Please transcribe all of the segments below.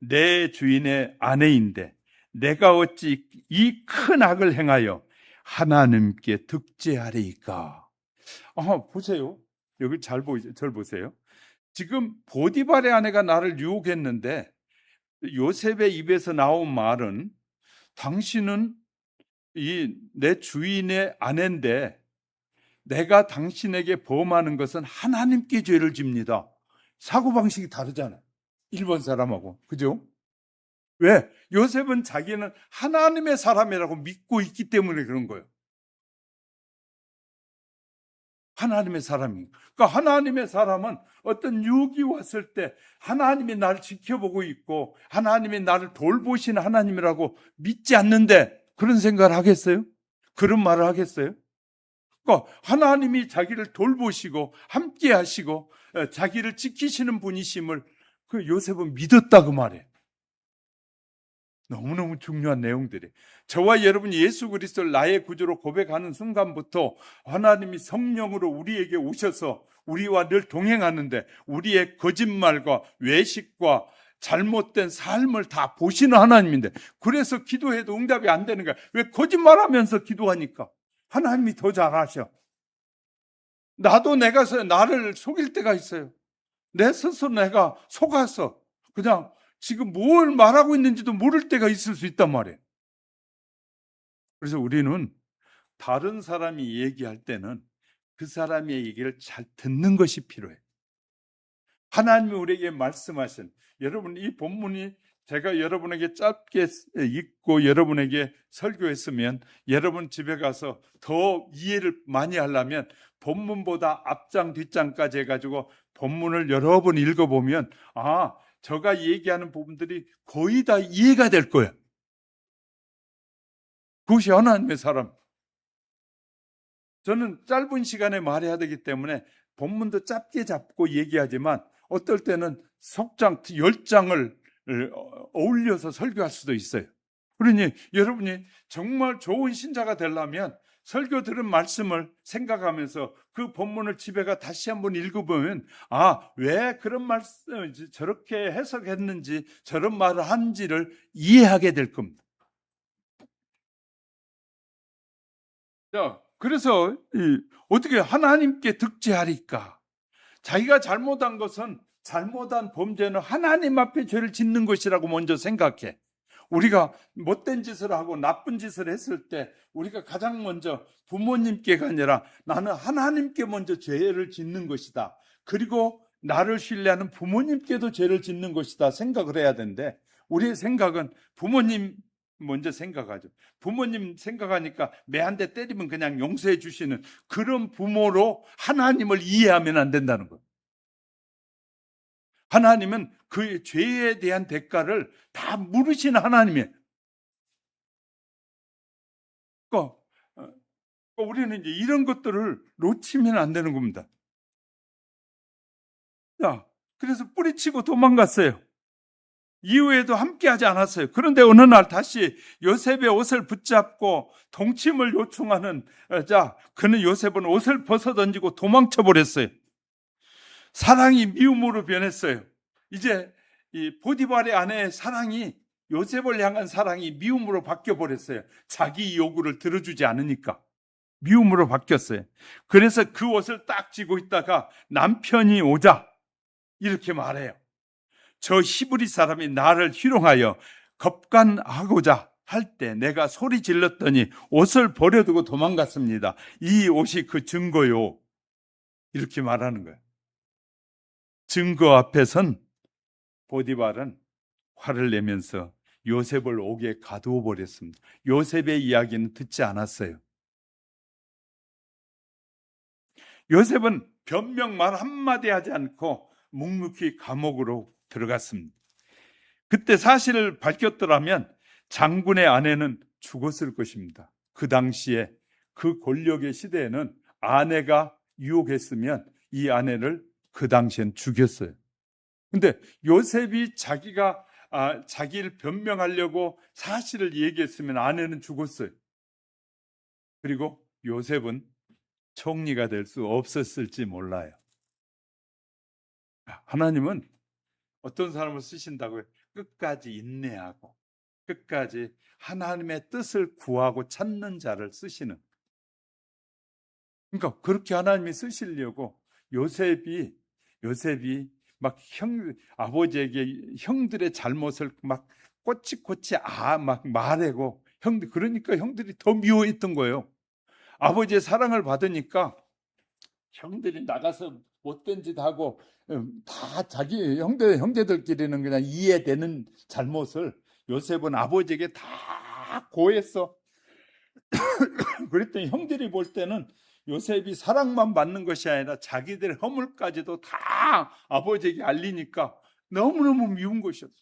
내 주인의 아내인데 내가 어찌 이 큰 악을 행하여 하나님께 득죄하리이까. 보세요. 여기 잘 보이죠? 절 보세요. 지금 보디발의 아내가 나를 유혹했는데 요셉의 입에서 나온 말은 당신은 내 주인의 아내인데 내가 당신에게 범하는 것은 하나님께 죄를 집니다. 사고방식이 다르잖아요. 일본 사람하고. 그죠? 왜? 요셉은 자기는 하나님의 사람이라고 믿고 있기 때문에 그런 거예요. 하나님의 사람이. 그러니까 하나님의 사람은 어떤 유혹이 왔을 때 하나님이 나를 지켜보고 있고 하나님이 나를 돌보시는 하나님이라고 믿지 않는데 그런 생각을 하겠어요? 그런 말을 하겠어요? 그러니까 하나님이 자기를 돌보시고 함께 하시고 자기를 지키시는 분이심을 그 요셉은 믿었다 그 말이에요. 너무너무 중요한 내용들이에요. 저와 여러분이 예수 그리스도를 나의 구주로 고백하는 순간부터 하나님이 성령으로 우리에게 오셔서 우리와 늘 동행하는데 우리의 거짓말과 외식과 잘못된 삶을 다 보시는 하나님인데 그래서 기도해도 응답이 안 되는 거야. 왜? 거짓말하면서 기도하니까. 하나님이 더 잘 아셔. 나도 내가 나를 속일 때가 있어요. 내 스스로 내가 속아서 그냥 지금 뭘 말하고 있는지도 모를 때가 있을 수 있단 말이에요. 그래서 우리는 다른 사람이 얘기할 때는 그 사람의 얘기를 잘 듣는 것이 필요해요. 하나님이 우리에게 말씀하신, 여러분 이 본문이 제가 여러분에게 짧게 읽고 여러분에게 설교했으면 여러분 집에 가서 더 이해를 많이 하려면 본문보다 앞장 뒷장까지 해가지고 본문을 여러 번 읽어보면 저가 얘기하는 부분들이 거의 다 이해가 될 거예요. 그것이 하나님의 사람. 저는 짧은 시간에 말해야 되기 때문에 본문도 짧게 잡고 얘기하지만 어떨 때는 석장, 10장을 어울려서 설교할 수도 있어요. 그러니 여러분이 정말 좋은 신자가 되려면 설교 들은 말씀을 생각하면서 그 본문을 집에 가 다시 한번 읽어보면 왜 그런 말씀 저렇게 해석했는지 저런 말을 한지를 이해하게 될 겁니다. 자, 그래서 어떻게 하나님께 득죄하리까? 자기가 잘못한 것은 잘못한 범죄는 하나님 앞에 죄를 짓는 것이라고 먼저 생각해. 우리가 못된 짓을 하고 나쁜 짓을 했을 때 우리가 가장 먼저 부모님께가 아니라 나는 하나님께 먼저 죄를 짓는 것이다. 그리고 나를 신뢰하는 부모님께도 죄를 짓는 것이다 생각을 해야 되는데 우리의 생각은 부모님 먼저 생각하죠. 부모님 생각하니까 매 한 대 때리면 그냥 용서해 주시는 그런 부모로 하나님을 이해하면 안 된다는 거예요. 하나님은 그의 죄에 대한 대가를 다 물으시는 하나님이에요. 그러니까 우리는 이제 이런 것들을 놓치면 안 되는 겁니다. 자, 그래서 뿌리치고 도망갔어요. 이후에도 함께하지 않았어요. 그런데 어느 날 다시 요셉의 옷을 붙잡고 동침을 요청하는 그는 요셉은 옷을 벗어던지고 도망쳐 버렸어요. 사랑이 미움으로 변했어요. 이제 이 보디발의 아내의 사랑이 요셉을 향한 사랑이 미움으로 바뀌어 버렸어요. 자기 요구를 들어주지 않으니까 미움으로 바뀌었어요. 그래서 그 옷을 딱 쥐고 있다가 남편이 오자 이렇게 말해요. 저 히브리 사람이 나를 희롱하여 겁간하고자 할 때 내가 소리 질렀더니 옷을 버려두고 도망갔습니다. 이 옷이 그 증거요. 이렇게 말하는 거예요. 증거 앞에선 보디발은 화를 내면서 요셉을 옥에 가두어 버렸습니다. 요셉의 이야기는 듣지 않았어요. 요셉은 변명 말 한마디 하지 않고 묵묵히 감옥으로 들어갔습니다. 그때 사실을 밝혔더라면 장군의 아내는 죽었을 것입니다. 그 당시에 그 권력의 시대에는 아내가 유혹했으면 이 아내를 그 당시엔 죽였어요. 근데 요셉이 자기를 변명하려고 사실을 얘기했으면 아내는 죽었어요. 그리고 요셉은 총리가 될 수 없었을지 몰라요. 하나님은 어떤 사람을 쓰신다고요? 끝까지 인내하고 끝까지 하나님의 뜻을 구하고 찾는 자를 쓰시는, 그러니까 그렇게 하나님이 쓰시려고 요셉이 막 아버지에게 형들의 잘못을 막 꼬치꼬치 막 말하고, 그러니까 형들이 더 미워했던 거예요. 아버지의 사랑을 받으니까 형들이 나가서 못된 짓 하고 다 자기 형제들끼리는 그냥 이해되는 잘못을 요셉은 아버지에게 다 고했어. 그랬더니 형들이 볼 때는 요셉이 사랑만 받는 것이 아니라 자기들의 허물까지도 다 아버지에게 알리니까 너무너무 미운 것이었어.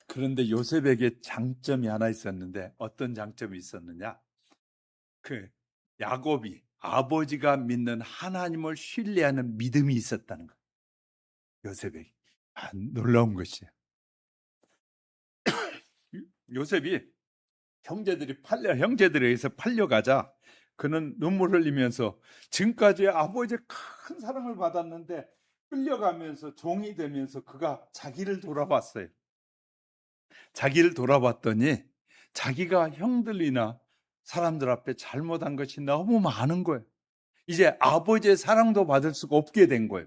그런데 요셉에게 장점이 하나 있었는데, 어떤 장점이 있었느냐? 그 야곱이 아버지가 믿는 하나님을 신뢰하는 믿음이 있었다는 거예요. 요셉에게. 놀라운 것이에요. 요셉이 형제들에 의해서 팔려가자 그는 눈물 흘리면서 지금까지 아버지의 큰 사랑을 받았는데 끌려가면서 종이 되면서 그가 자기를 돌아봤어요. 자기를 돌아봤더니 자기가 형들이나 사람들 앞에 잘못한 것이 너무 많은 거예요. 이제 아버지의 사랑도 받을 수가 없게 된 거예요.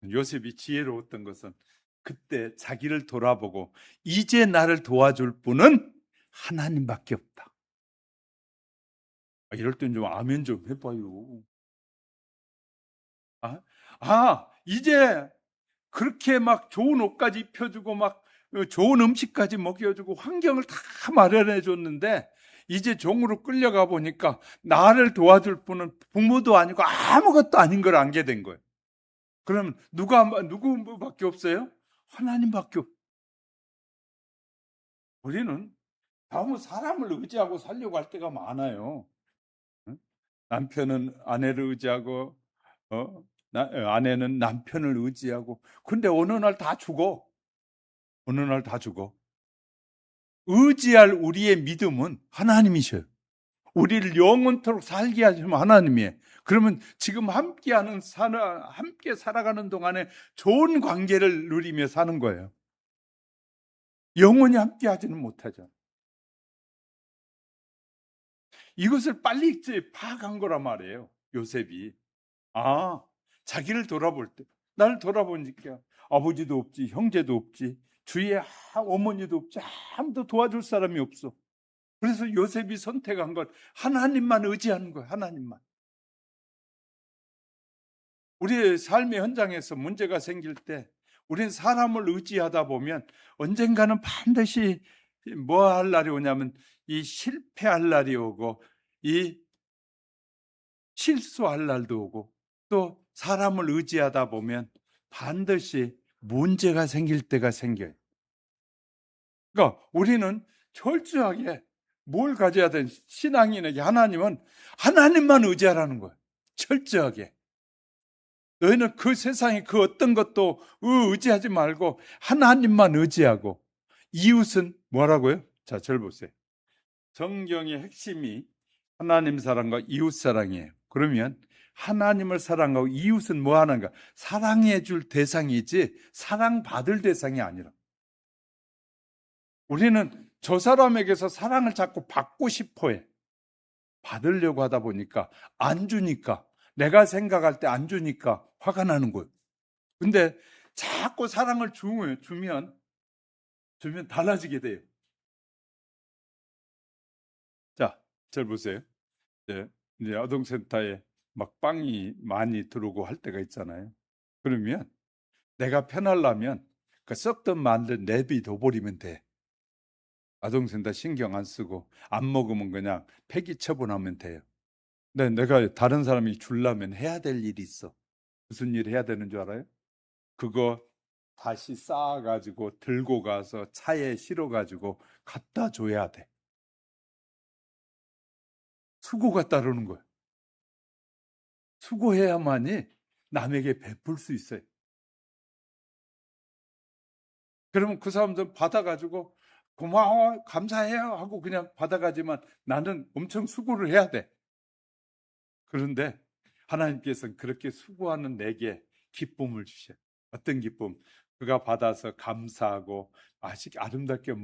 요셉이 지혜로웠던 것은 그때 자기를 돌아보고 이제 나를 도와줄 분은 하나님밖에 없다. 이럴 땐 좀 아멘 좀 해봐요. 이제 그렇게 막 좋은 옷까지 입혀주고 막 좋은 음식까지 먹여주고 환경을 다 마련해 줬는데 이제 종으로 끌려가 보니까 나를 도와줄 분은 부모도 아니고 아무것도 아닌 걸 알게 된 거예요. 그러면 누구밖에 없어요? 하나님밖에 없어요. 우리는 너무 사람을 의지하고 살려고 할 때가 많아요. 남편은 아내를 의지하고 아내는 남편을 의지하고, 근데 어느 날 다 죽어. 의지할 우리의 믿음은 하나님이셔요. 우리를 영원토록 살게 하시면 하나님이에요. 그러면 지금 함께 살아가는 동안에 좋은 관계를 누리며 사는 거예요. 영원히 함께 하지는 못하죠. 이것을 빨리 파악한 거란 말이에요. 요셉이. 자기를 돌아볼 때, 나를 돌아보니까 아버지도 없지, 형제도 없지, 주위에 어머니도 없지, 아무도 도와줄 사람이 없어. 그래서 요셉이 선택한 건 하나님만 의지하는 거예요. 하나님만. 우리의 삶의 현장에서 문제가 생길 때 우리는 사람을 의지하다 보면 언젠가는 반드시 뭐 할 날이 오냐면 이 실패할 날이 오고 이 실수할 날도 오고, 또 사람을 의지하다 보면 반드시 문제가 생길 때가 생겨요. 그러니까 우리는 철저하게 뭘 가져야 되는, 신앙인에게 하나님은 하나님만 의지하라는 거예요. 철저하게. 너희는 그 세상에 그 어떤 것도 의지하지 말고 하나님만 의지하고. 이웃은 뭐라고요? 자, 절 보세요. 성경의 핵심이 하나님 사랑과 이웃 사랑이에요. 그러면 하나님을 사랑하고 이웃은 뭐 하는가? 사랑해 줄 대상이지 사랑받을 대상이 아니라. 우리는 저 사람에게서 사랑을 자꾸 받고 싶어 해. 받으려고 하다 보니까 안 주니까, 내가 생각할 때 안 주니까 화가 나는 거예요. 근데 자꾸 사랑을 주면 달라지게 돼요. 자, 잘 보세요. 이제 아동센터에 막 빵이 많이 들어오고 할 때가 있잖아요. 그러면 내가 편하려면 그 썩든 말든 내비둬 버리면 돼. 아동센터 신경 안 쓰고 안 먹으면 그냥 폐기 처분하면 돼요. 근데 내가 다른 사람이 주려면 해야 될 일이 있어. 무슨 일 해야 되는 줄 알아요? 그거 다시 쌓아가지고 들고 가서 차에 실어가지고 갖다 줘야 돼. 수고가 따르는 거예요. 수고해야만이 남에게 베풀 수 있어요. 그러면 그 사람들 받아가지고 고마워, 감사해요 하고 그냥 받아가지만 나는 엄청 수고를 해야 돼. 그런데 하나님께서는 그렇게 수고하는 내게 기쁨을 주셔요. 어떤 기쁨? 그가 받아서 감사하고 맛있게 아름답게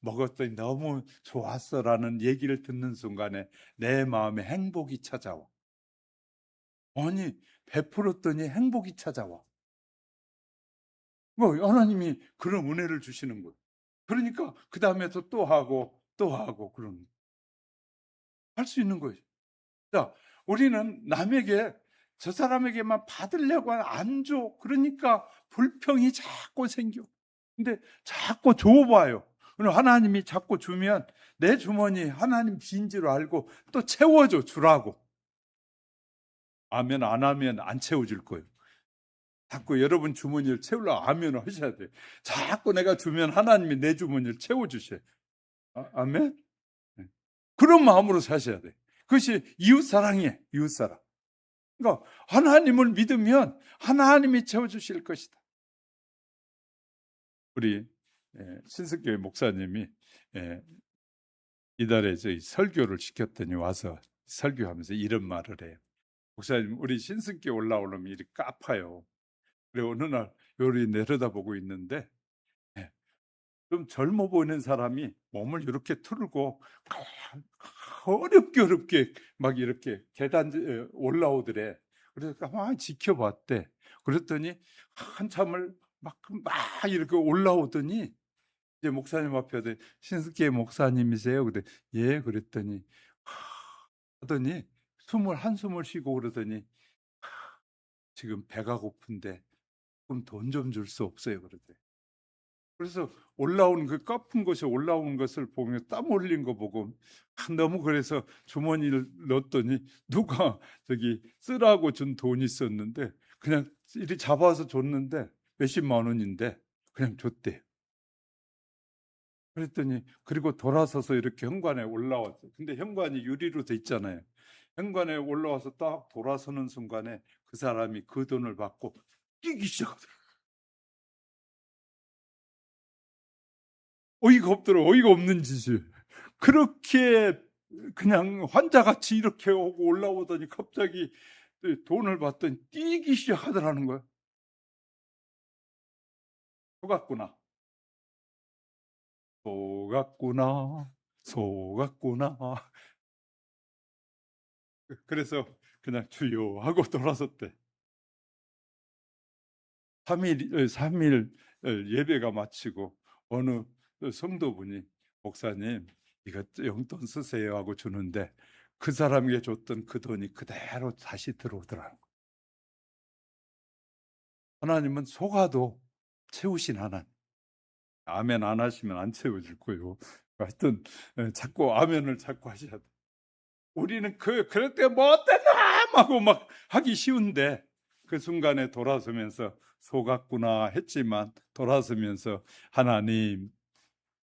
먹었더니 너무 좋았어라는 얘기를 듣는 순간에 내 마음에 행복이 찾아와. 아니, 베풀었더니 행복이 찾아와. 하나님이 그런 은혜를 주시는 거예요. 그러니까 그 다음에도 또 하고 그런 할 수 있는 거예요. 자, 우리는 남에게 저 사람에게만 받으려고 안 줘. 그러니까 불평이 자꾸 생겨. 근데 자꾸 줘봐요. 하나님이 자꾸 주면 내 주머니 하나님 빈지로 알고 또 채워줘 주라고. 아멘 안 하면 안 채워줄 거예요. 자꾸 여러분 주머니를 채우려고 아멘을 하셔야 돼요. 자꾸 내가 주면 하나님이 내 주머니를 채워주셔요. 아멘? 그런 마음으로 사셔야 돼요. 그것이 이웃사랑이에요. 이웃사랑. 그러니까 하나님을 믿으면 하나님이 채워주실 것이다. 우리 신석교회 목사님이 이달에 저희 설교를 시켰더니 와서 설교하면서 이런 말을 해요. 목사님, 우리 신석교회 올라오려면 이렇게 까파요. 그래 어느 날 요리 내려다보고 있는데 좀 젊어 보이는 사람이 몸을 이렇게 틀고 어렵게 막 이렇게 계단 올라오더래. 그래서 가만히 지켜봤대. 그랬더니 한참을 막 이렇게 올라오더니 이제 목사님 앞에 신석기 목사님이세요? 그래 예 그랬더니 하더니 한숨을 쉬고 그러더니 지금 배가 고픈데 그럼 돈 좀 줄 수 없어요? 그러대. 그래서 올라오는 그 까픈 것이 올라오는 것을 보면 땀 흘린 거 보고 너무 그래서 주머니를 넣었더니 누가 저기 쓰라고 준 돈이 있었는데 그냥 이리 잡아서 줬는데 몇십만 원인데 그냥 줬대. 그랬더니 그리고 돌아서서 이렇게 현관에 올라왔어요. 근데 현관이 유리로 돼 있잖아요. 현관에 올라와서 딱 돌아서는 순간에 그 사람이 그 돈을 받고 뛰기 시작하더라고요. 어이가 없는 짓이. 그렇게 그냥 환자같이 이렇게 오고 올라오더니 갑자기 돈을 받더니 뛰기 시작하더라는 거예요. 속았구나. 그래서 그냥 주여 하고 돌아섰대. 3일 예배가 마치고 어느 성도분이 목사님 이것 용돈 쓰세요 하고 주는데 그 사람에게 줬던 그 돈이 그대로 다시 들어오더라는 거예요. 하나님은 속아도 채우신 하나님. 아멘 안 하시면 안 채워줄 거예요. 하여튼 자꾸 아멘을 자꾸 하셔야 돼. 우리는 그럴 때 뭐 어땠나 하고 막 하기 쉬운데 그 순간에 돌아서면서 속았구나 했지만 돌아서면서 하나님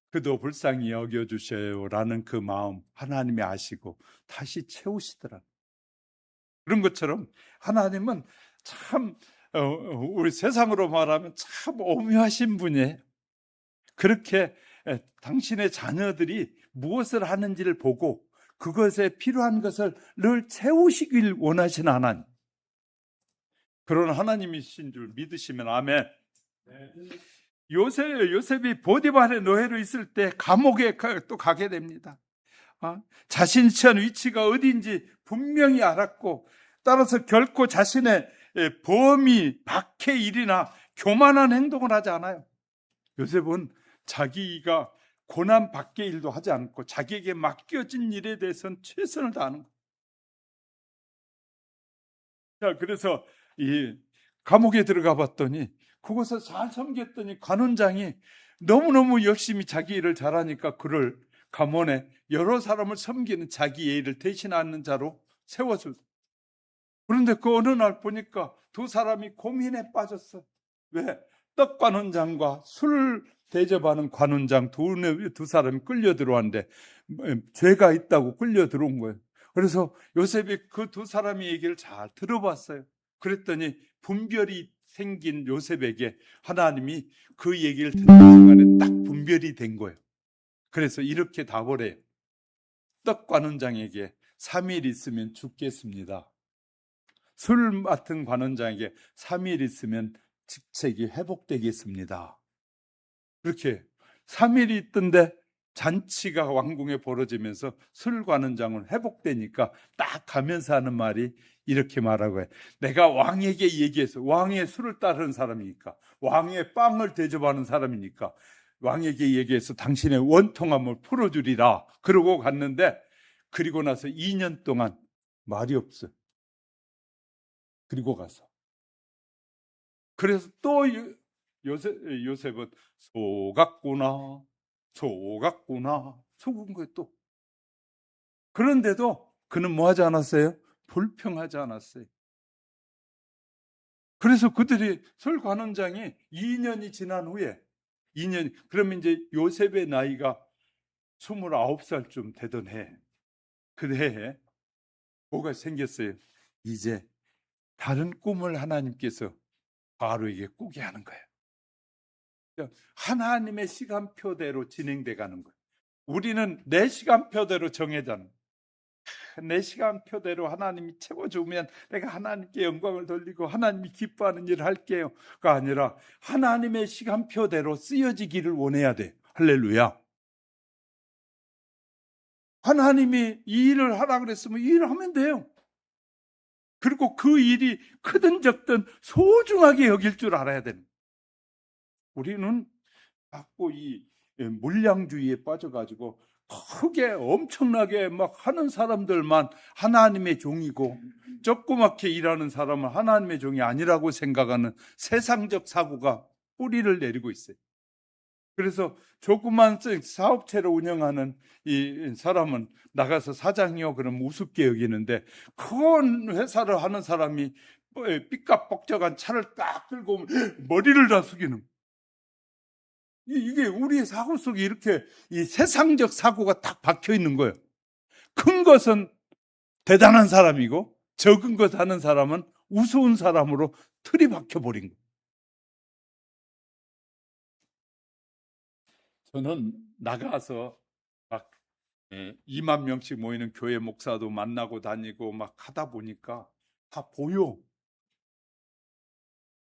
그도 불쌍히 여겨주셔요 라는 그 마음 하나님이 아시고 다시 채우시더라. 그런 것처럼 하나님은 참 우리 세상으로 말하면 참 오묘하신 분이에요. 그렇게 당신의 자녀들이 무엇을 하는지를 보고 그것에 필요한 것을 늘 채우시길 원하시는 하나님, 그런 하나님이신 줄 믿으시면 아멘. 요셉이 보디발의 노예로 있을 때 감옥에 또 가게 됩니다. 자신이 처한 위치가 어디인지 분명히 알았고 따라서 결코 자신의 범위 밖의 일이나 교만한 행동을 하지 않아요. 요셉은 자기가 고난 밖의 일도 하지 않고 자기에게 맡겨진 일에 대해서는 최선을 다하는 거예요. 자, 그래서 이 감옥에 들어가 봤더니 그곳에 잘 섬겼더니 관원장이 너무너무 열심히 자기 일을 잘하니까 그를 감원에 여러 사람을 섬기는 자기의 일을 대신하는 자로 세워줬어요. 그런데 그 어느 날 보니까 두 사람이 고민에 빠졌어. 왜? 떡 관원장과 술 대접하는 관원장 두 사람이 끌려 들어왔는데 죄가 있다고 끌려 들어온 거예요. 그래서 요셉이 그 두 사람의 얘기를 잘 들어봤어요. 그랬더니 분별이 생긴 요셉에게 하나님이 그 얘기를 듣는 순간에 딱 분별이 된 거예요. 그래서 이렇게 답을 해요. 떡 관원장에게 3일 있으면 죽겠습니다. 술 맡은 관원장에게 3일 있으면 직책이 회복되겠습니다. 그렇게 3일이 있던데 잔치가 왕궁에 벌어지면서 술 관원장은 회복되니까 딱 가면서 하는 말이 이렇게 말하고 해. 내가 왕에게 얘기해서, 왕의 술을 따르는 사람이니까, 왕의 빵을 대접하는 사람이니까 왕에게 얘기해서 당신의 원통함을 풀어주리라. 그러고 갔는데, 그리고 나서 2년 동안 말이 없어. 그리고 가서. 그래서 또 요셉은 속았구나, 속은 거예요 또. 그런데도 그는 뭐 하지 않았어요? 불평하지 않았어요. 그래서 그들이 술 관원장이 2년이 지난 후에, 2년, 그러면 이제 요셉의 나이가 29살쯤 되던 해, 그 해에 뭐가 생겼어요? 이제 다른 꿈을 하나님께서 바로에게 꾸게 하는 거예요. 하나님의 시간표대로 진행돼 가는 거예요. 우리는 내 시간표대로 정해자는, 내 시간표대로 하나님이 채워주면 내가 하나님께 영광을 돌리고 하나님이 기뻐하는 일을 할게요. 가 아니라 하나님의 시간표대로 쓰여지기를 원해야 돼. 할렐루야. 하나님이 이 일을 하라 그랬으면 이 일을 하면 돼요. 그리고 그 일이 크든 적든 소중하게 여길 줄 알아야 됩니다. 우리는 자꾸 이 물량주의에 빠져가지고 크게 엄청나게 막 하는 사람들만 하나님의 종이고 조그맣게 일하는 사람은 하나님의 종이 아니라고 생각하는 세상적 사고가 뿌리를 내리고 있어요. 그래서 조그만 사업체를 운영하는 이 사람은 나가서 사장이요 그럼 우습게 여기는데, 큰 회사를 하는 사람이 삐까뻑쩍한 차를 딱 들고 오면 머리를 다 숙이는, 이게 우리의 사고 속에 이렇게 이 세상적 사고가 딱 박혀 있는 거예요. 큰 것은 대단한 사람이고 적은 것 하는 사람은 우스운 사람으로 틀이 박혀 버린 거예요. 저는 나가서 막 2만 명씩 모이는 교회 목사도 만나고 다니고 막 하다 보니까 다 보여.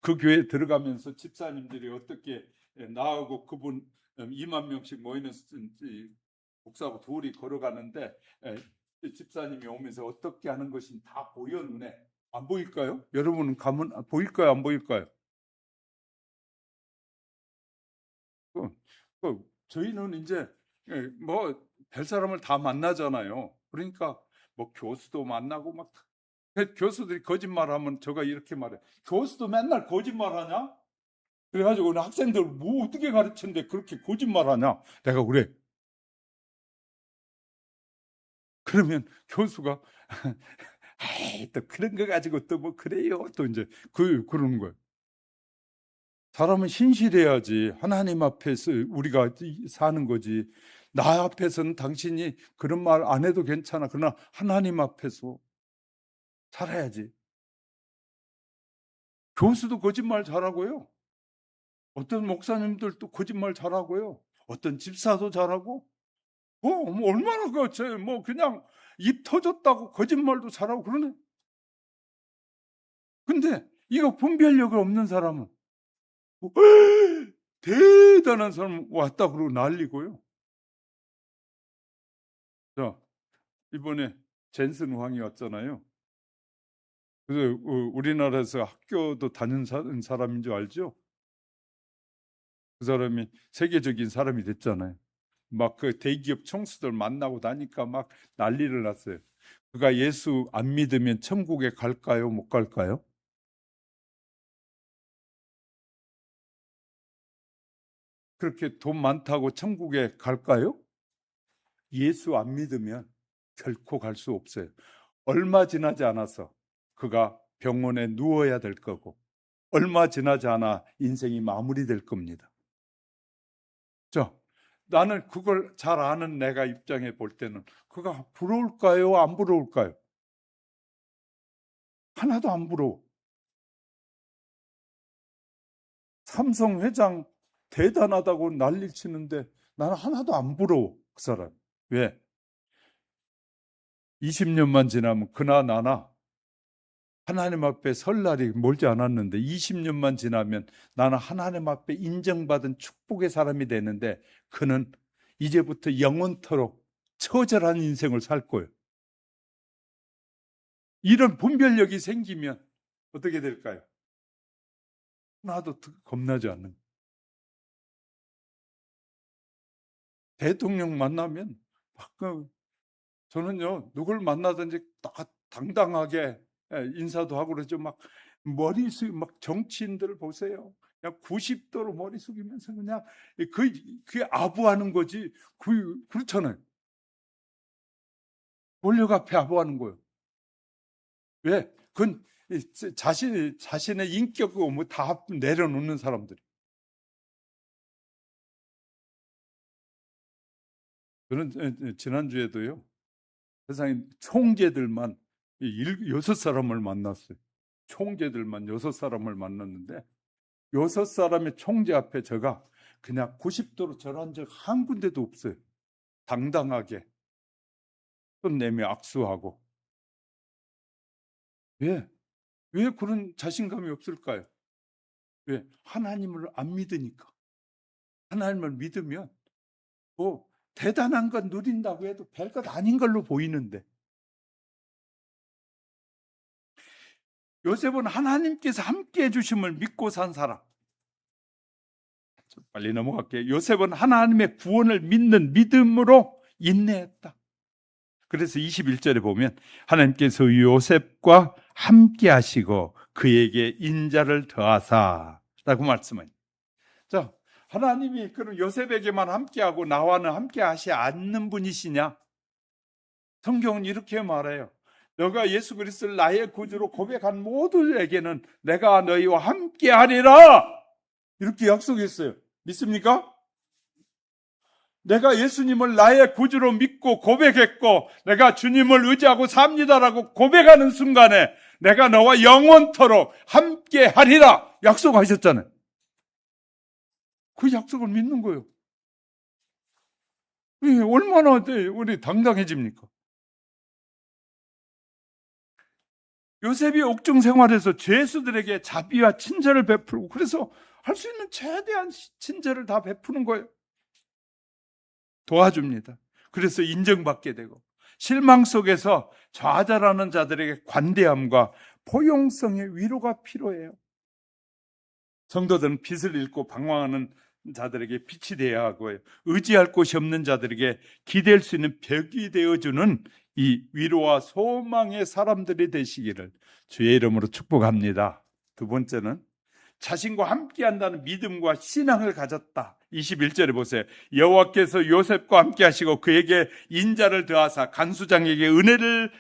그 교회에 들어가면서 집사님들이 어떻게 나하고 그분 2만 명씩 모이는 목사하고 둘이 걸어가는데 집사님이 오면서 어떻게 하는 것이 다 보여. 눈에 안 보일까요? 여러분은 가면 보일까요? 안 보일까요? 저희는 이제 뭐 별 사람을 다 만나잖아요. 그러니까 뭐 교수도 만나고 막, 교수들이 거짓말하면 제가 이렇게 말해. 교수도 맨날 거짓말하냐? 그래가지고 학생들 뭐 어떻게 가르치는데 그렇게 거짓말하냐? 내가 그래. 그러면 교수가 에이, 또 그런 거 가지고 또 뭐 그래요? 또 이제 그러는 거예요. 사람은 신실해야지. 하나님 앞에서 우리가 사는 거지. 나 앞에서는 당신이 그런 말 안 해도 괜찮아. 그러나 하나님 앞에서 살아야지. 교수도 거짓말 잘하고요. 어떤 목사님들도 거짓말 잘하고요. 어떤 집사도 잘하고. 뭐 얼마나 뭐 그냥 입 터졌다고 거짓말도 잘하고 그러네. 근데 이거 분별력이 없는 사람은 대단한 사람 왔다 그러고 난리고요. 자, 이번에 젠슨 왕이 왔잖아요. 그래서 우리나라에서 학교도 다닌 사람인 줄 알죠? 그 사람이 세계적인 사람이 됐잖아요. 막 그 대기업 총수들 만나고 다니까 막 난리를 났어요. 그가 예수 안 믿으면 천국에 갈까요? 못 갈까요? 그렇게 돈 많다고 천국에 갈까요? 예수 안 믿으면 결코 갈 수 없어요. 얼마 지나지 않아서 그가 병원에 누워야 될 거고, 얼마 지나지 않아 인생이 마무리될 겁니다. 자, 나는 그걸 잘 아는 내가 입장에 볼 때는 그가 부러울까요? 안 부러울까요? 하나도 안 부러워. 삼성 회장 대단하다고 난리 치는데 나는 하나도 안 부러워. 그 사람. 왜? 20년만 지나면 그나 나나 하나님 앞에 설 날이 멀지 않았는데 20년만 지나면 나는 하나님 앞에 인정받은 축복의 사람이 되는데 그는 이제부터 영원토록 처절한 인생을 살 거예요. 이런 분별력이 생기면 어떻게 될까요? 하나도 겁나지 않는 거예요. 대통령 만나면 저는요, 누굴 만나든지 딱 당당하게 인사도 하고 그러죠. 막 머리 막 정치인들 보세요. 그냥 90도로 머리 숙이면서 그냥 그게 아부하는 거지. 그렇잖아요. 권력 앞에 아부하는 거예요. 왜? 그건 자신의 인격을 뭐 다 내려놓는 사람들이. 저는 지난주에도요, 세상에 총재들만 6사람을 만났어요. 총재들만 6사람을 만났는데 6사람의 총재 앞에 제가 그냥 90도로 절한 적 한 군데도 없어요. 당당하게 손 내며 악수하고. 왜 그런 자신감이 없을까요? 왜? 하나님을 안 믿으니까. 하나님을 믿으면 뭐 대단한 건 누린다고 해도 별것 아닌 걸로 보이는데, 요셉은 하나님께서 함께 해주심을 믿고 산 사람. 빨리 넘어갈게요. 요셉은 하나님의 구원을 믿는 믿음으로 인내했다. 그래서 21절에 보면 하나님께서 요셉과 함께 하시고 그에게 인자를 더하사 라고 말씀합니다. 자, 하나님이 그럼 요셉에게만 함께하고 나와는 함께하지 않는 분이시냐? 성경은 이렇게 말해요. 너가 예수 그리스도를 나의 구주로 고백한 모두에게는 내가 너희와 함께하리라, 이렇게 약속했어요. 믿습니까? 내가 예수님을 나의 구주로 믿고 고백했고 내가 주님을 의지하고 삽니다라고 고백하는 순간에 내가 너와 영원토록 함께하리라 약속하셨잖아요. 그 약속을 믿는 거예요. 얼마나 우리 당당해집니까? 요셉이 옥중 생활에서 죄수들에게 자비와 친절을 베풀고, 그래서 할 수 있는 최대한 친절을 다 베푸는 거예요. 도와줍니다. 그래서 인정받게 되고, 실망 속에서 좌절하는 자들에게 관대함과 포용성의 위로가 필요해요. 성도들은 빛을 잃고 방황하는 자들에게 빛이 되어야 하고요, 의지할 곳이 없는 자들에게 기댈 수 있는 벽이 되어주는 이 위로와 소망의 사람들이 되시기를 주의 이름으로 축복합니다. 두 번째는 자신과 함께한다는 믿음과 신앙을 가졌다. 21절에 보세요. 여호와께서 요셉과 함께 하시고 그에게 인자를 더하사 간수장에게 은혜를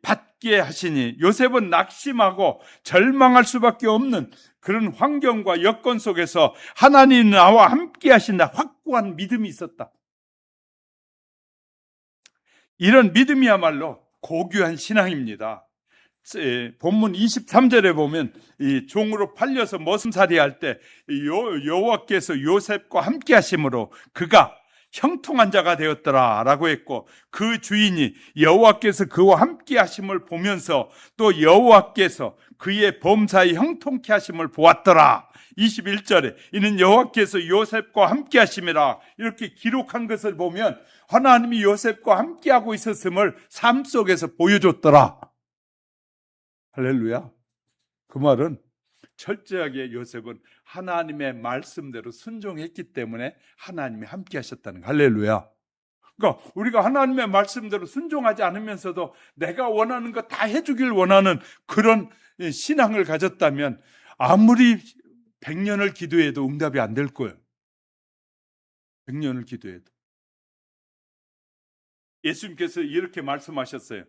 받게 하시니, 요셉은 낙심하고 절망할 수밖에 없는 그런 환경과 여건 속에서 하나님 나와 함께 하신다, 확고한 믿음이 있었다. 이런 믿음이야말로 고귀한 신앙입니다. 본문 23절에 보면 이 종으로 팔려서 머슴살이 할 때 여호와께서 요셉과 함께 하심으로 그가 형통한 자가 되었더라 라고 했고, 그 주인이 여호와께서 그와 함께 하심을 보면서 또 여호와께서 그의 범사에 형통케 하심을 보았더라. 21절에 이는 여호와께서 요셉과 함께 하심이라 이렇게 기록한 것을 보면 하나님이 요셉과 함께하고 있었음을 삶 속에서 보여줬더라. 할렐루야. 그 말은 철저하게 요셉은 하나님의 말씀대로 순종했기 때문에 하나님이 함께 하셨다는 거. 할렐루야. 그러니까 우리가 하나님의 말씀대로 순종하지 않으면서도 내가 원하는 거 다 해주길 원하는 그런 신앙을 가졌다면 아무리 100년을 기도해도 응답이 안 될 거예요. 100년을 기도해도. 예수님께서 이렇게 말씀하셨어요.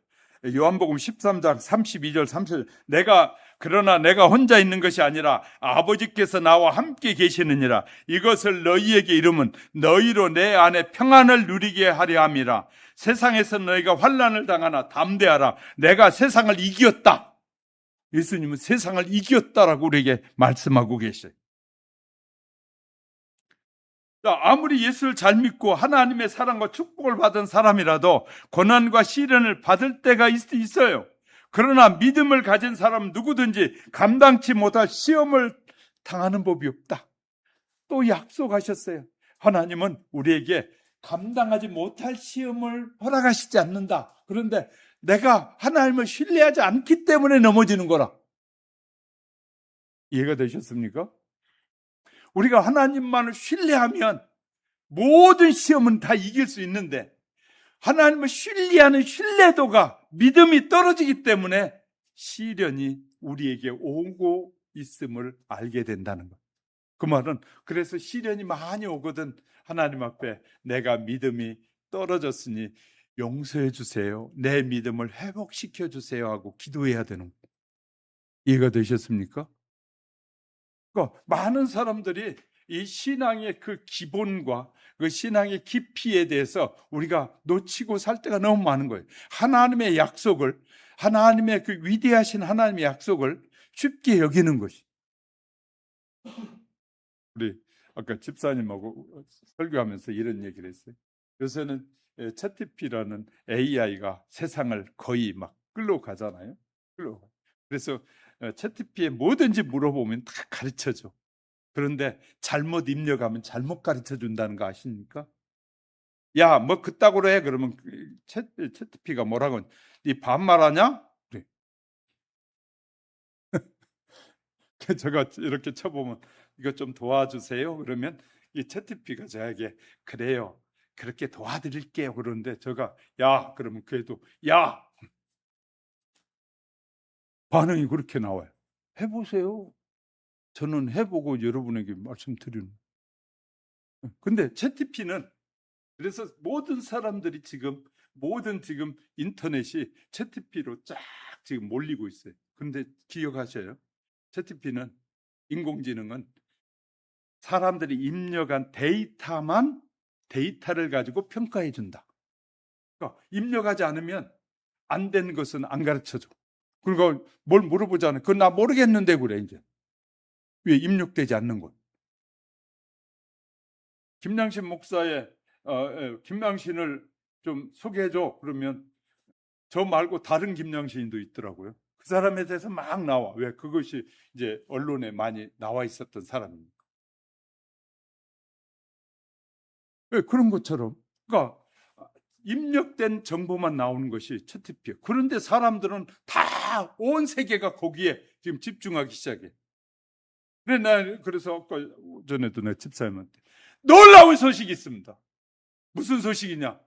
요한복음 13장 32절 30절 그러나 내가 혼자 있는 것이 아니라 아버지께서 나와 함께 계시느니라. 이것을 너희에게 이름은 너희로 내 안에 평안을 누리게 하려 함이라. 세상에서 너희가 환난을 당하나 담대하라. 내가 세상을 이겼다. 예수님은 세상을 이겼다라고 우리에게 말씀하고 계셔요. 아무리 예수를 잘 믿고 하나님의 사랑과 축복을 받은 사람이라도 고난과 시련을 받을 때가 있어요. 그러나 믿음을 가진 사람 누구든지 감당치 못할 시험을 당하는 법이 없다. 또 약속하셨어요. 하나님은 우리에게 감당하지 못할 시험을 허락하시지 않는다. 그런데 내가 하나님을 신뢰하지 않기 때문에 넘어지는 거라. 이해가 되셨습니까? 우리가 하나님만을 신뢰하면 모든 시험은 다 이길 수 있는데, 하나님을 신뢰하는 신뢰도가, 믿음이 떨어지기 때문에 시련이 우리에게 오고 있음을 알게 된다는 것. 그 말은, 그래서 시련이 많이 오거든 하나님 앞에 내가 믿음이 떨어졌으니 용서해 주세요, 내 믿음을 회복시켜 주세요 하고 기도해야 되는 거예요. 이해가 되셨습니까? 그러니까 많은 사람들이 이 신앙의 그 기본과 그 신앙의 깊이에 대해서 우리가 놓치고 살 때가 너무 많은 거예요. 하나님의 약속을, 하나님의 그 위대하신 하나님의 약속을 쉽게 여기는 것이. 우리 아까 집사님하고 설교하면서 이런 얘기를 했어요. 요새는 챗GPT라는 AI가 세상을 거의 막 끌어가잖아요. 그래서 챗GPT에 뭐든지 물어보면 다 가르쳐줘. 그런데 잘못 입력하면 잘못 가르쳐 준다는 거 아십니까? 야, 뭐 그따구로 해. 그러면 챗GPT가 뭐라고, 네 반말하냐? 그래. 제가 이렇게 쳐보면 이거 좀 도와주세요. 그러면 이 챗GPT가 저에게 그래요, 그렇게 도와드릴게요. 그러는데 제가 야, 그러면 그래도 야, 반응이 그렇게 나와요. 해보세요. 저는 해보고 여러분에게 말씀드리는. 근데 챗GPT는, 그래서 모든 사람들이 지금 인터넷이 챗GPT로 쫙 지금 몰리고 있어요. 그런데 기억하셔요. 챗GPT는, 인공지능은 사람들이 입력한 데이터를 가지고 평가해 준다. 그러니까 입력하지 않으면 안 된 것은 안 가르쳐 줘. 그리고 뭘 물어보잖아요. 그건 나 모르겠는데 그래. 이제 왜 입력되지 않는 것. 김양신 목사의 김양신을 좀 소개해줘. 그러면 저 말고 다른 김양신도 있더라고요. 그 사람에 대해서 막 나와. 왜? 그것이 이제 언론에 많이 나와 있었던 사람입니다. 왜? 그런 것처럼. 그러니까 입력된 정보만 나오는 것이 챗GPT. 그런데 사람들은 다 온 세계가 거기에 지금 집중하기 시작해. 그래서 아까 전에도 내 집사님한테 놀라운 소식이 있습니다. 무슨 소식이냐?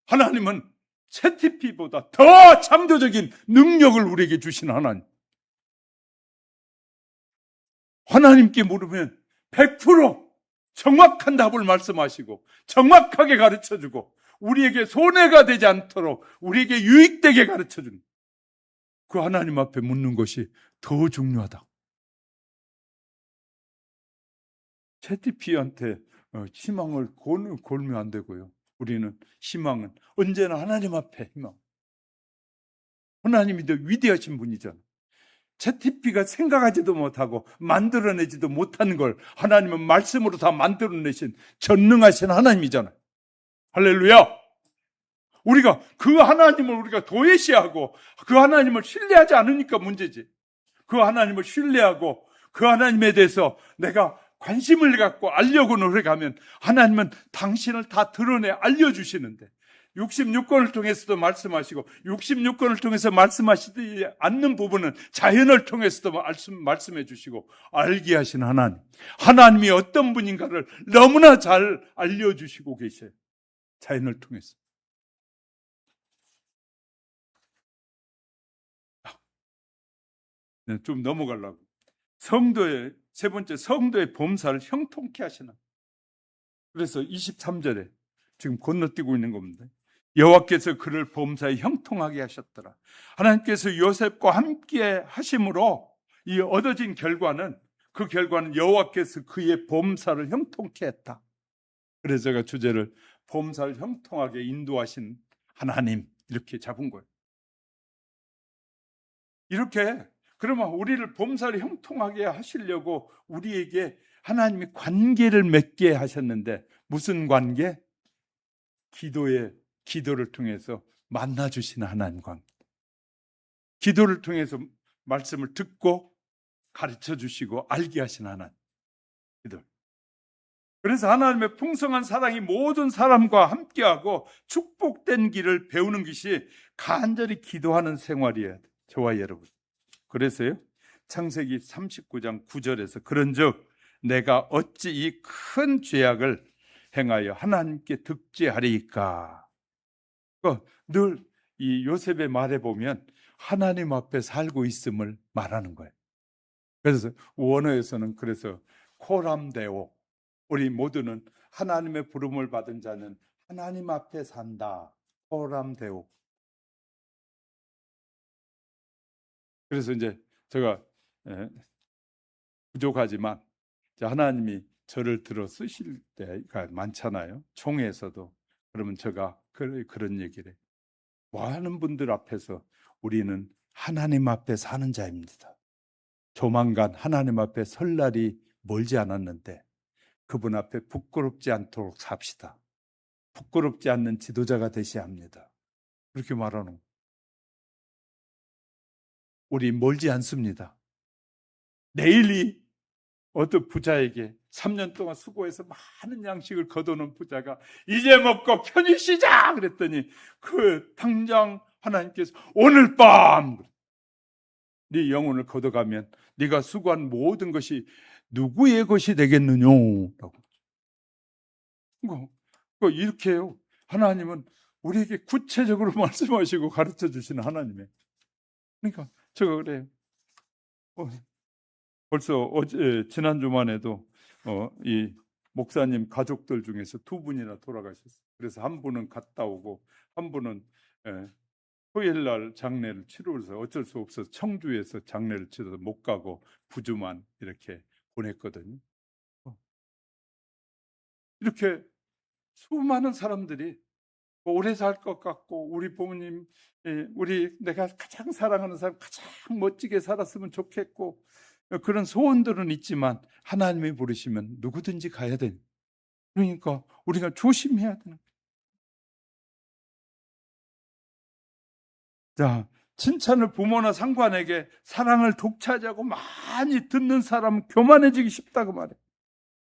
하나님은 챗GPT보다 더 창조적인 능력을 우리에게 주신 하나님. 하나님께 물으면 100% 정확한 답을 말씀하시고 정확하게 가르쳐주고 우리에게 손해가 되지 않도록 우리에게 유익되게 가르쳐주는, 그 하나님 앞에 묻는 것이 더 중요하다. 챗GPT한테 희망을 걸면 안 되고요. 우리는 희망은 언제나 하나님 앞에 희망. 하나님이 더 위대하신 분이잖아. 챗GPT가 생각하지도 못하고 만들어내지도 못하는 걸 하나님은 말씀으로 다 만들어내신 전능하신 하나님이잖아요. 할렐루야! 우리가 그 하나님을 우리가 도외시하고 그 하나님을 신뢰하지 않으니까 문제지. 그 하나님을 신뢰하고 그 하나님에 대해서 내가 관심을 갖고 알려고 노력하면 하나님은 당신을 다 드러내 알려주시는데, 66권을 통해서도 말씀하시고 66권을 통해서 말씀하시지 않는 부분은 자연을 통해서도 말씀해 주시고 알게 하신 하나님, 하나님이 어떤 분인가를 너무나 잘 알려주시고 계셔요. 자연을 통해서. 네, 좀 넘어가려고. 성도의 세 번째, 성도의 범사를 형통케 하시는. 그래서 23절에 지금 건너뛰고 있는 겁니다. 여호와께서 그를 범사에 형통하게 하셨더라. 하나님께서 요셉과 함께 하심으로 이 얻어진 결과는, 그 결과는 여호와께서 그의 범사를 형통케 했다. 그래서 제가 주제를 범사를 형통하게 인도하신 하나님 이렇게 잡은 거예요. 이렇게 그러면 우리를 범사를 형통하게 하시려고 우리에게 하나님이 관계를 맺게 하셨는데, 무슨 관계? 기도를 통해서 만나주시는 하나님 관계. 기도를 통해서 말씀을 듣고 가르쳐 주시고 알게 하신 하나님. 기도. 그래서 하나님의 풍성한 사랑이 모든 사람과 함께하고 축복된 길을 배우는 것이 간절히 기도하는 생활이에요. 저와 여러분. 그래서요, 창세기 39장 9절에서 그런즉 내가 어찌 이 큰 죄악을 행하여 하나님께 득죄하리이까. 늘 이 요셉의 말에 보면 하나님 앞에 살고 있음을 말하는 거예요. 그래서 원어에서는 그래서 코람데오, 우리 모두는 하나님의 부름을 받은 자는 하나님 앞에 산다. 코람데오. 그래서 이제 제가 부족하지만 하나님이 저를 들어 쓰실 때가 많잖아요. 총회에서도. 그러면 제가 그런 얘기를 해요. 많은 분들 앞에서 우리는 하나님 앞에 사는 자입니다. 조만간 하나님 앞에 설 날이 멀지 않았는데 그분 앞에 부끄럽지 않도록 삽시다. 부끄럽지 않는 지도자가 되셔야 합니다. 그렇게 말하는. 우리 멀지 않습니다. 내일이 어떤 부자에게 3년 동안 수고해서 많은 양식을 거둬놓은 부자가 이제 먹고 편히 쉬자 그랬더니 그 당장 하나님께서 오늘 밤 네 영혼을 거둬가면 네가 수고한 모든 것이 누구의 것이 되겠느냐라고. 이렇게 해요. 하나님은 우리에게 구체적으로 말씀하시고 가르쳐 주시는 하나님이에요. 그러니까 제가 그래요. 벌써 어제 지난주만 해도 이 목사님 가족들 중에서 2분이나 돌아가셨어요. 그래서 한 분은 갔다 오고 한 분은 토요일 날 장례를 치러서 어쩔 수 없어서 청주에서 장례를 치러서 못 가고 부주만 이렇게 보냈거든요. 이렇게 수많은 사람들이 오래 살 것 같고 우리 부모님, 내가 가장 사랑하는 사람 가장 멋지게 살았으면 좋겠고 그런 소원들은 있지만 하나님이 부르시면 누구든지 가야 돼. 그러니까 우리가 조심해야 되는. 자, 칭찬을 부모나 상관에게 사랑을 독차지하고 많이 듣는 사람은 교만해지기 쉽다고 말해.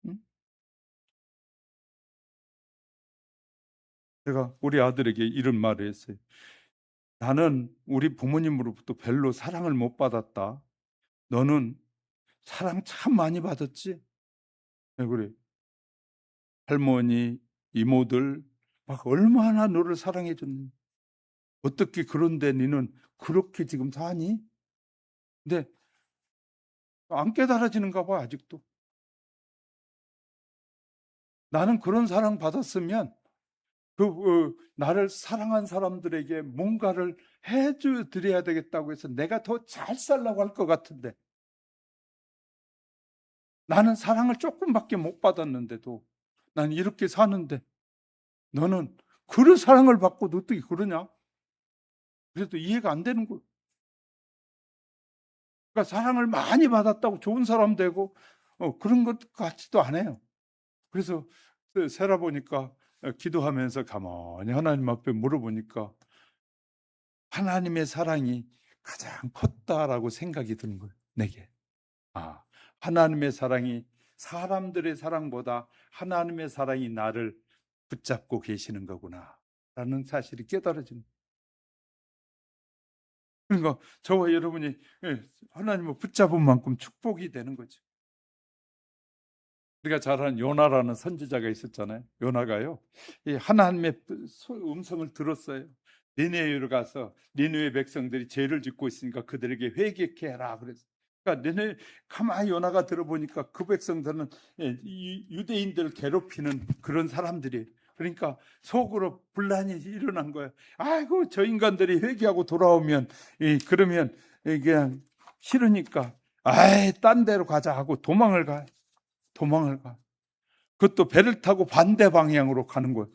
응? 제가 우리 아들에게 이런 말을 했어요. 나는 우리 부모님으로부터 별로 사랑을 못 받았다. 너는 사랑 참 많이 받았지? 네, 그래. 할머니, 이모들 막 얼마나 너를 사랑해 줬니? 어떻게 그런데 너는 그렇게 지금 사니? 근데 안 깨달아지는가 봐 아직도. 나는 그런 사랑 받았으면 나를 사랑한 사람들에게 뭔가를 해드려야 되겠다고 해서 내가 더 잘 살라고 할 것 같은데 나는 사랑을 조금밖에 못 받았는데도 난 이렇게 사는데 너는 그런 사랑을 받고 어떻게 그러냐? 그래도 이해가 안 되는 거예요. 그러니까 사랑을 많이 받았다고 좋은 사람 되고 그런 것 같지도 않아요. 그래서 살아보니까 기도하면서 가만히 하나님 앞에 물어보니까 하나님의 사랑이 가장 컸다라고 생각이 드는 거예요. 내게. 하나님의 사랑이 사람들의 사랑보다 하나님의 사랑이 나를 붙잡고 계시는 거구나 라는 사실이 깨달아지는 거예요. 그러니까 저와 여러분이 하나님을 붙잡은 만큼 축복이 되는 거죠. 우리가 잘 아는 요나라는 선지자가 있었잖아요. 요나가요, 하나님의 음성을 들었어요. 니네웨로 가서 니네웨 백성들이 죄를 짓고 있으니까 그들에게 회개케 해라 그랬어요. 그러니까 니네 가만히 요나가 들어보니까 그 백성들은 유대인들을 괴롭히는 그런 사람들이, 그러니까 속으로 분란이 일어난 거예요. 아이고 저 인간들이 회개하고 돌아오면 그러면 그냥 싫으니까 딴 데로 가자 하고 도망을 가. 그것도 배를 타고 반대 방향으로 가는 거예요.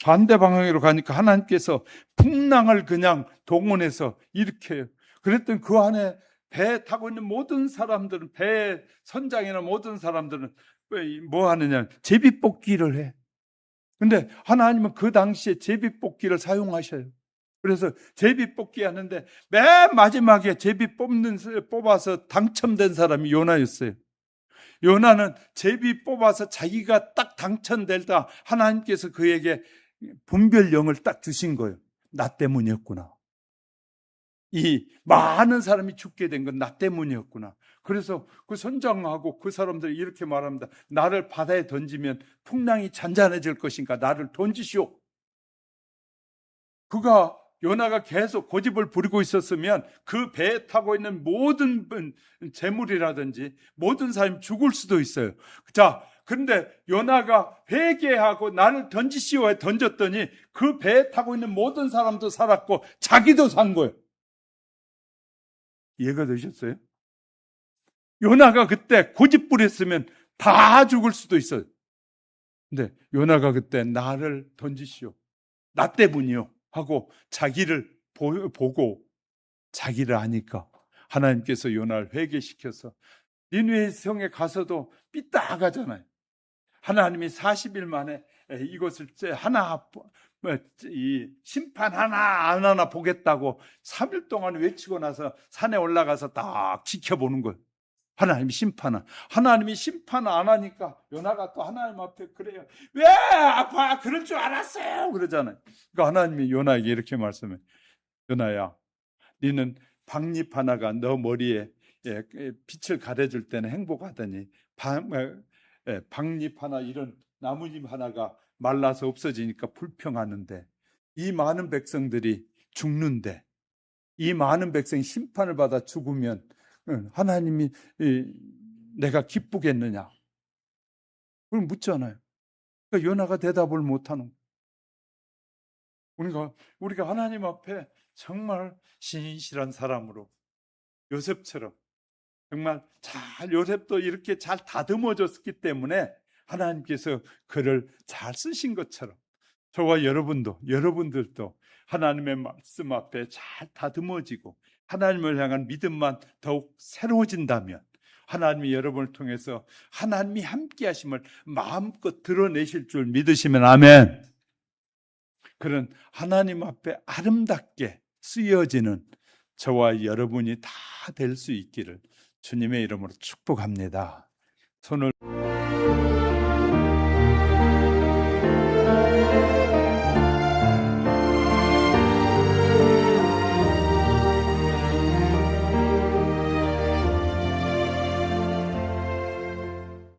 반대 방향으로 가니까 하나님께서 풍랑을 그냥 동원해서 일으켜요. 그랬더니 그 안에 배 타고 있는 모든 사람들은, 배 선장이나 모든 사람들은 뭐 하느냐, 제비뽑기를 해. 근데 하나님은 그 당시에 제비뽑기를 사용하셔요. 그래서 제비 뽑기 하는데 맨 마지막에 제비 뽑아서 당첨된 사람이 요나였어요. 요나는 제비 뽑아서 자기가 딱 당첨될다 하나님께서 그에게 분별령을 딱 주신 거예요. 나 때문이었구나. 이 많은 사람이 죽게 된 건 나 때문이었구나. 그래서 그 선장하고 그 사람들이 이렇게 말합니다. 나를 바다에 던지면 풍랑이 잔잔해질 것인가? 나를 던지시오. 요나가 계속 고집을 부리고 있었으면 그 배에 타고 있는 모든 재물이라든지 모든 사람이 죽을 수도 있어요. 자, 그런데 요나가 회개하고 나를 던지시오에 던졌더니 그 배에 타고 있는 모든 사람도 살았고 자기도 산 거예요. 이해가 되셨어요? 요나가 그때 고집 부렸으면 다 죽을 수도 있어요. 근데 요나가 그때 나를 던지시오. 나 때문이요. 하고 자기를 보고 자기를 아니까 하나님께서 요나를 회개시켜서 니느웨 성에 가서도 삐딱하잖아요. 하나님이 40일 만에 이것을 이 심판 하나 안 하나 보겠다고 3일 동안 외치고 나서 산에 올라가서 딱 지켜보는 거예요. 하나님이 심판 안 하니까 요나가 또 하나님 앞에 그래요. 왜 아파? 그럴 줄 알았어요. 그러잖아요. 그러니까 하나님이 요나에게 이렇게 말씀해. 요나야, 너는 박잎 하나가 너 머리에 빛을 가려줄 때는 행복하더니 박잎 하나 이런 나뭇잎 하나가 말라서 없어지니까 불평하는데 이 많은 백성들이 죽는데 이 많은 백성이 심판을 받아 죽으면 하나님이 내가 기쁘겠느냐? 그걸 묻잖아요. 그러니까 요나가 대답을 못하는 우리가 하나님 앞에 정말 신실한 사람으로 요셉처럼 정말 요셉도 이렇게 잘 다듬어졌기 때문에 하나님께서 그를 잘 쓰신 것처럼 저와 여러분들도 하나님의 말씀 앞에 잘 다듬어지고 하나님을 향한 믿음만 더욱 새로워진다면 하나님이 여러분을 통해서 하나님이 함께 하심을 마음껏 드러내실 줄 믿으시면 아멘. 그런 하나님 앞에 아름답게 쓰여지는 저와 여러분이 다 될 수 있기를 주님의 이름으로 축복합니다. 손을